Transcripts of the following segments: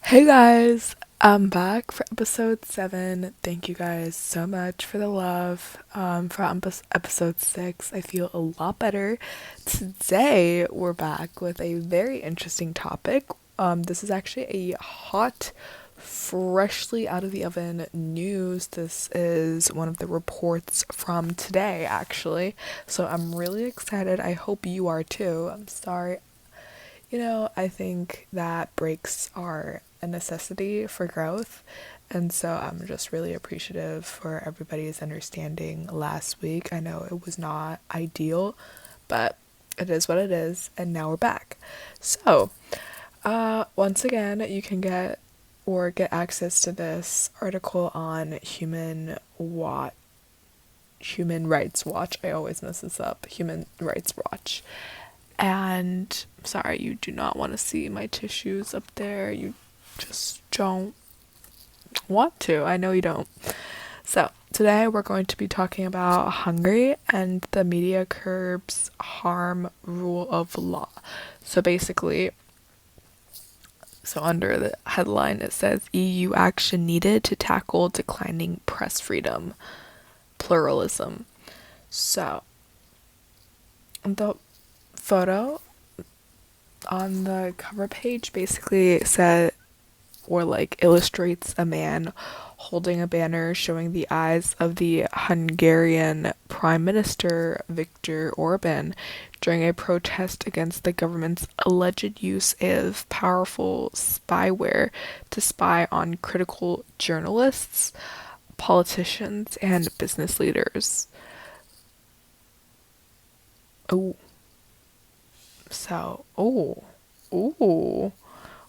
Hey guys, I'm back for episode 7. Thank you guys so much for the love. For episode 6, I feel a lot better. Today, we're back with a very interesting topic. This is actually a hot, freshly out of the oven news. This is one of the reports from today, actually. So I'm really excited. I hope you are too. I'm sorry, I think that breaks are a necessity for growth. And so I'm just really appreciative for everybody's understanding last week. I know it was not ideal, but it is what it is. And now we're back. So, once again, you can get access to this article on Human Rights Watch. I always mess this up. Human Rights Watch. And sorry, you do not want to see my tissues up there. You just don't want to. I know you don't. So, today we're going to be talking about Hungary and the media curbs harm rule of law. So, basically, under the headline, it says EU action needed to tackle declining press freedom, pluralism. So, the photo on the cover page basically said or illustrates a man holding a banner showing the eyes of the Hungarian Prime Minister Viktor Orban during a protest against the government's alleged use of powerful spyware to spy on critical journalists, politicians, and business leaders. Oh, oh.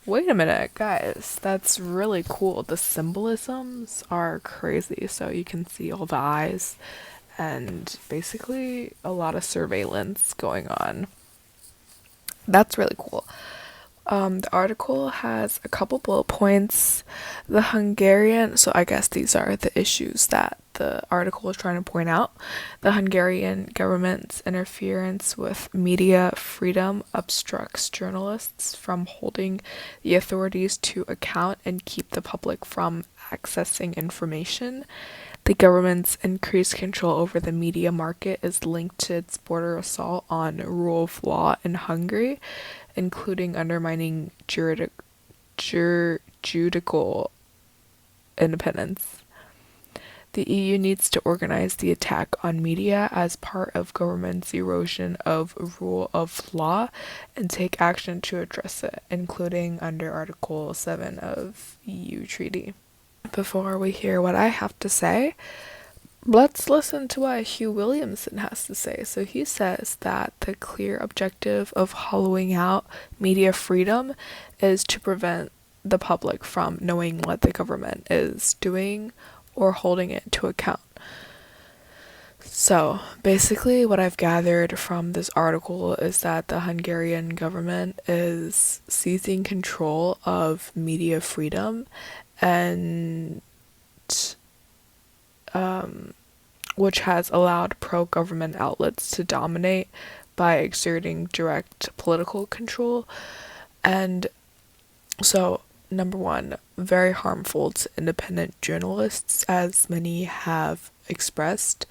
Wait a minute, guys. That's really cool. The symbolisms are crazy. So you can see all the eyes and basically a lot of surveillance going on. That's really cool. The article has a couple bullet points. So I guess these are the issues that the article is trying to point out. The Hungarian government's interference with media freedom obstructs journalists from holding the authorities to account and keep the public from accessing information. The government's increased control over the media market is linked to its border assault on rule of law in Hungary, including undermining judicial independence. The EU needs to organize the attack on media as part of government's erosion of rule of law and take action to address it, including under Article 7 of EU Treaty. Before we hear what I have to say, let's listen to what Hugh Williamson has to say. So he says that the clear objective of hollowing out media freedom is to prevent the public from knowing what the government is doing or holding it to account. So basically, what I've gathered from this article is that the Hungarian government is seizing control of media freedom and which has allowed pro-government outlets to dominate by exerting direct political control. And so, number one, very harmful to independent journalists, as many have expressed.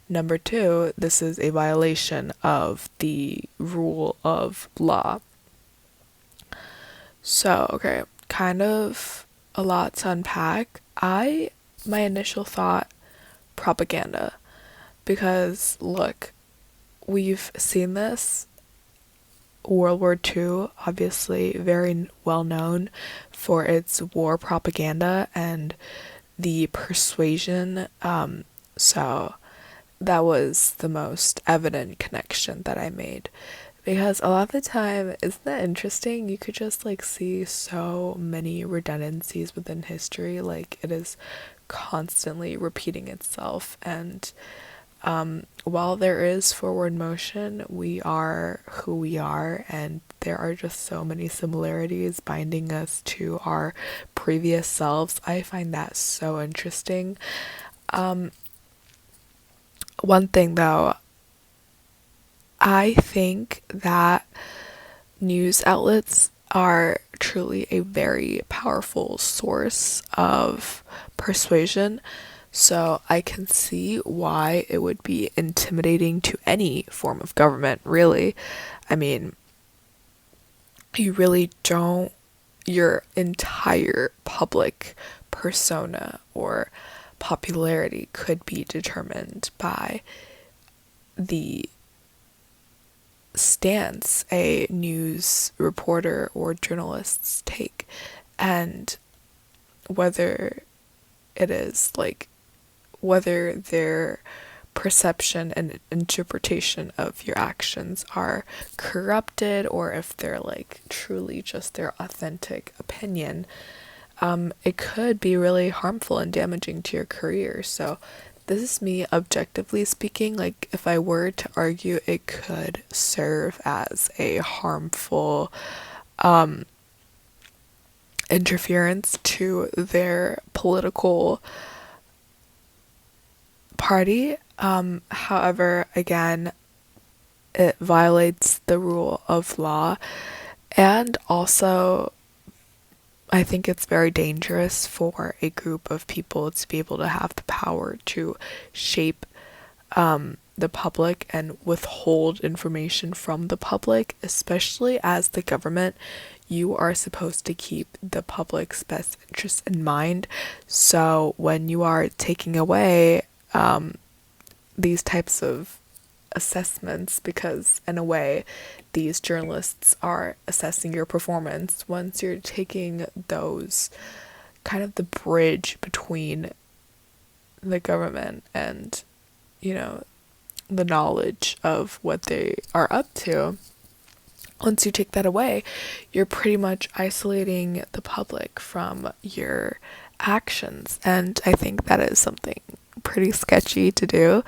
Number two, this is a violation of the rule of law. So, okay, kind of a lot to unpack. My initial thought, propaganda. Because, look, we've seen this. World War II, obviously very well known for its war propaganda and the persuasion. So that was the most evident connection that I made. Because a lot of the time, isn't that interesting? You could just see so many redundancies within history. It is constantly repeating itself. And while there is forward motion, we are who we are, and there are just so many similarities binding us to our previous selves. I find that so interesting. One thing though, I think that news outlets are truly a very powerful source of persuasion. So I can see why it would be intimidating to any form of government, really. I mean, you really don't, your entire public persona or popularity could be determined by the stance a news reporter or journalists take, and whether it is like whether their perception and interpretation of your actions are corrupted or if they're like truly just their authentic opinion. It could be really harmful and damaging to your career. So this is me objectively speaking. Like, if I were to argue, it could serve as a harmful interference to their political party. However, again, it violates the rule of law, and also I think it's very dangerous for a group of people to be able to have the power to shape the public and withhold information from the public, especially as the government. You are supposed to keep the public's best interests in mind. So when you are taking away these types of assessments, because in a way these journalists are assessing your performance, once you're taking those, kind of the bridge between the government and, you know, the knowledge of what they are up to, once you take that away, you're pretty much isolating the public from your actions. And I think that is something pretty sketchy to do.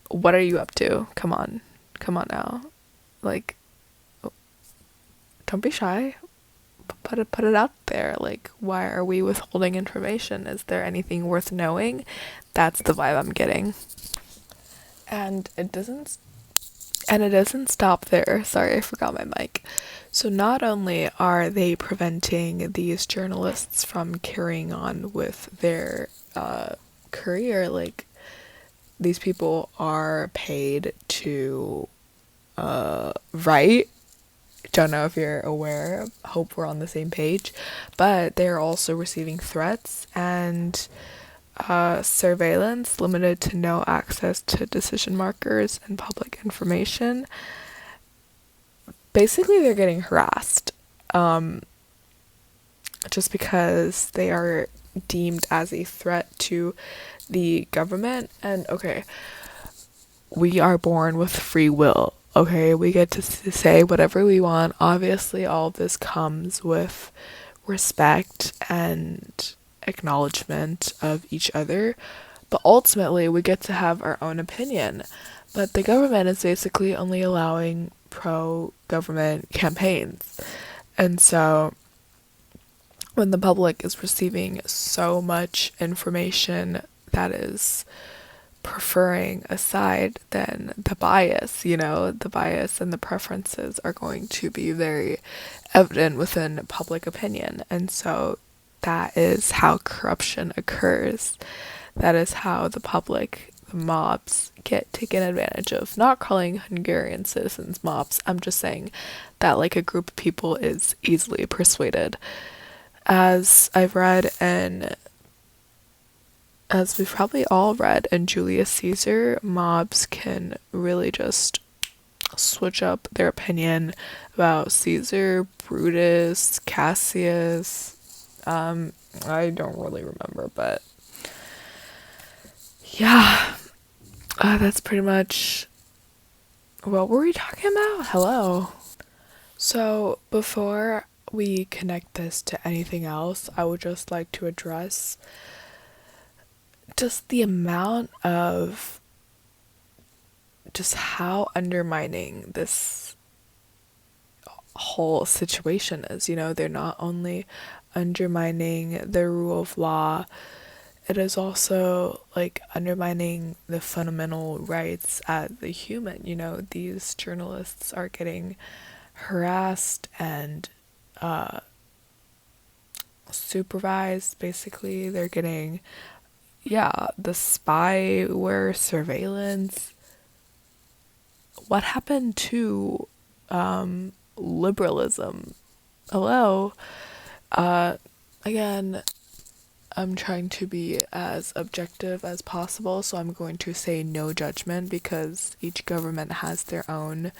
What are you up to? Come on. Come on now. Like, don't be shy. Put it out there. Like, why are we withholding information? Is there anything worth knowing? That's the vibe I'm getting. And it doesn't stop there. Sorry, I forgot my mic. So not only are they preventing these journalists from carrying on with their career, like, these people are paid to write. Don't know if you're aware. Hope we're on the same page. But they're also receiving threats and surveillance limited to no access to decision markers and public information. Basically, they're getting harassed just because they are deemed as a threat to the government. And okay, we are born with free will. Okay, we get to say whatever we want. Obviously, all of this comes with respect and acknowledgement of each other, but ultimately we get to have our own opinion. But the government is basically only allowing pro-government campaigns. And so when the public is receiving so much information that is preferring a side, then the bias, the bias and the preferences are going to be very evident within public opinion. And so that is how corruption occurs. That is how the public, the mobs, get taken advantage of. Not calling Hungarian citizens mobs. I'm just saying that like a group of people is easily persuaded. As I've read and as we've probably all read in Julius Caesar, mobs can really just switch up their opinion about Caesar, Brutus, Cassius. I don't really remember, but yeah, that's pretty much what were we talking about? Hello. So before we connect this to anything else, I would just like to address just the amount of just how undermining this whole situation is. They're not only undermining the rule of law, it is also like undermining the fundamental rights as the human. These journalists are getting harassed and supervised, basically. They're getting, yeah, the spyware surveillance. What happened to liberalism? Hello? Uh, Again, I'm trying to be as objective as possible, so I'm going to say no judgment because each government has their own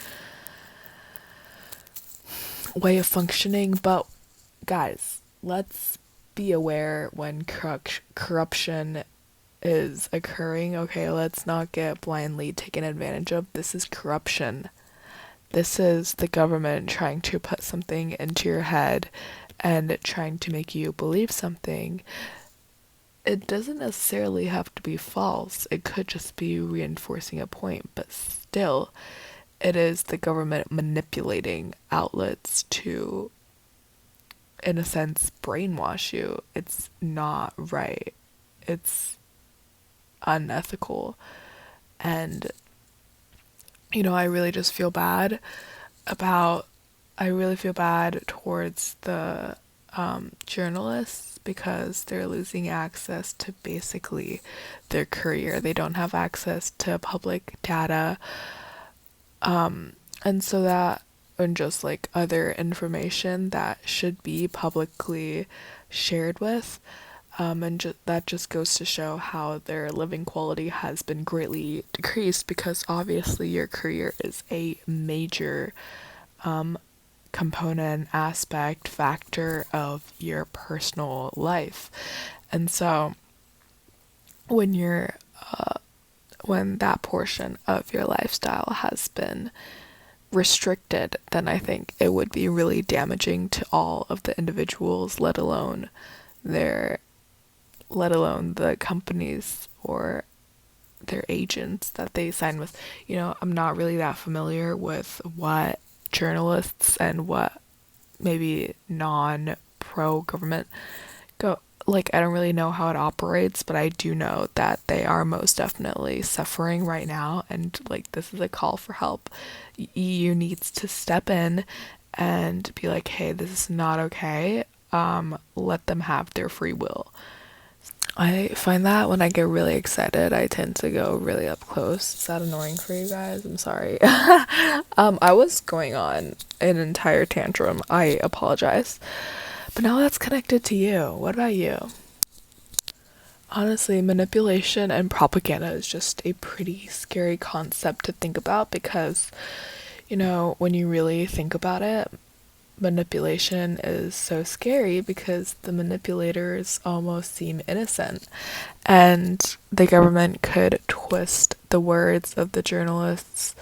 way of functioning. But guys, let's be aware when corruption is occurring. Okay, let's not get blindly taken advantage of. This is corruption. This is the government trying to put something into your head and trying to make you believe something. It doesn't necessarily have to be false. It could just be reinforcing a point, but still, it is the government manipulating outlets to, in a sense, brainwash you. It's not right. It's unethical. And, I really just feel bad about, I really feel bad towards the journalists because they're losing access to basically their career. They don't have access to public data. And so that, and just like other information that should be publicly shared with. That just goes to show how their living quality has been greatly decreased because obviously your career is a major component, aspect, factor of your personal life. And so when you're when that portion of your lifestyle has been restricted, then I think it would be really damaging to all of the individuals, their let alone the companies or their agents that they sign with. I'm not really that familiar with what journalists and what maybe non pro government go like. I don't really know how it operates, but I do know that they are most definitely suffering right now, and like this is a call for help. EU needs to step in and be like, hey, this is not okay. Let them have their free will. I find that when I get really excited, I tend to go really up close. Is that annoying for you guys? I'm sorry. I was going on an entire tantrum. I apologize. But now that's connected to you. What about you? Honestly, manipulation and propaganda is just a pretty scary concept to think about because, when you really think about it, manipulation is so scary because the manipulators almost seem innocent, and the government could twist the words of the journalists,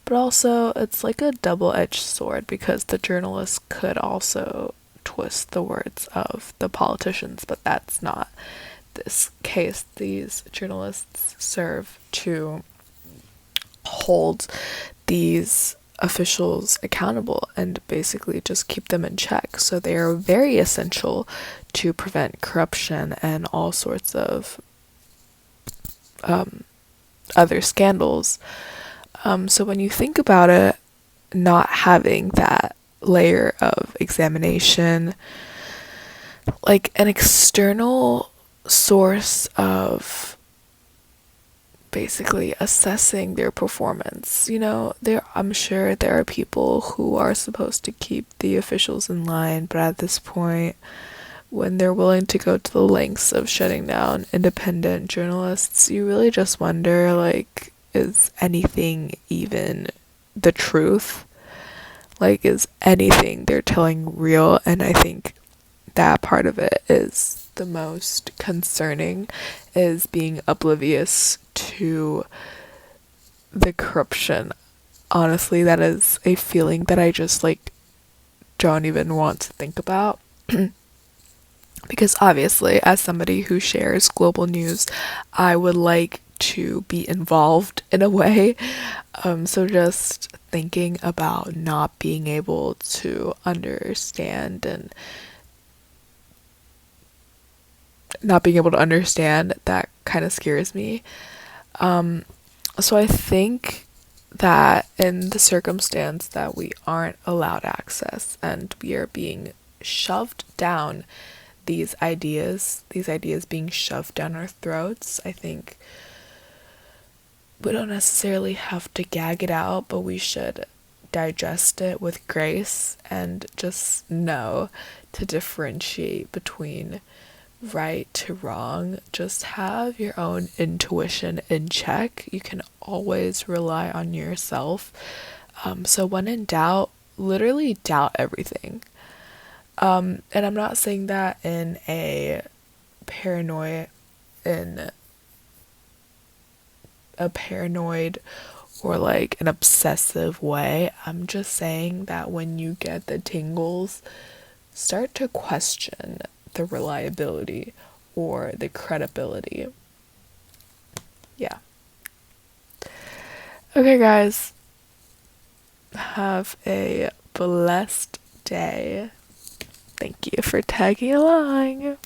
but also it's like a double-edged sword because the journalists could also twist the words of the politicians, but that's not this case. These journalists serve to hold these officials accountable and basically just keep them in check. So they are very essential to prevent corruption and all sorts of other scandals. So when you think about it, not having that layer of examination, like an external source of basically assessing their performance. I'm sure there are people who are supposed to keep the officials in line, but at this point, when they're willing to go to the lengths of shutting down independent journalists, you really just wonder, like, is anything even the truth? Like, is anything they're telling real? And I think that part of it is the most concerning, is being oblivious to the corruption. Honestly, that is a feeling that I just like don't even want to think about. Because obviously, as somebody who shares global news, I would like to be involved in a way. So just thinking about not being able to understand and not being able to understand, that kind of scares me. So I think that in the circumstance that we aren't allowed access and we are being shoved down these ideas being shoved down our throats. I think we don't necessarily have to gag it out, but we should digest it with grace and just know to differentiate between right to wrong. Just have your own intuition in check. You can always rely on yourself. So when in doubt, literally doubt everything. And I'm not saying that in a paranoid in a paranoid or like an obsessive way. I'm just saying that when you get the tingles, start to question the reliability or the credibility. Yeah. Okay, guys, have a blessed day. Thank you for tagging along.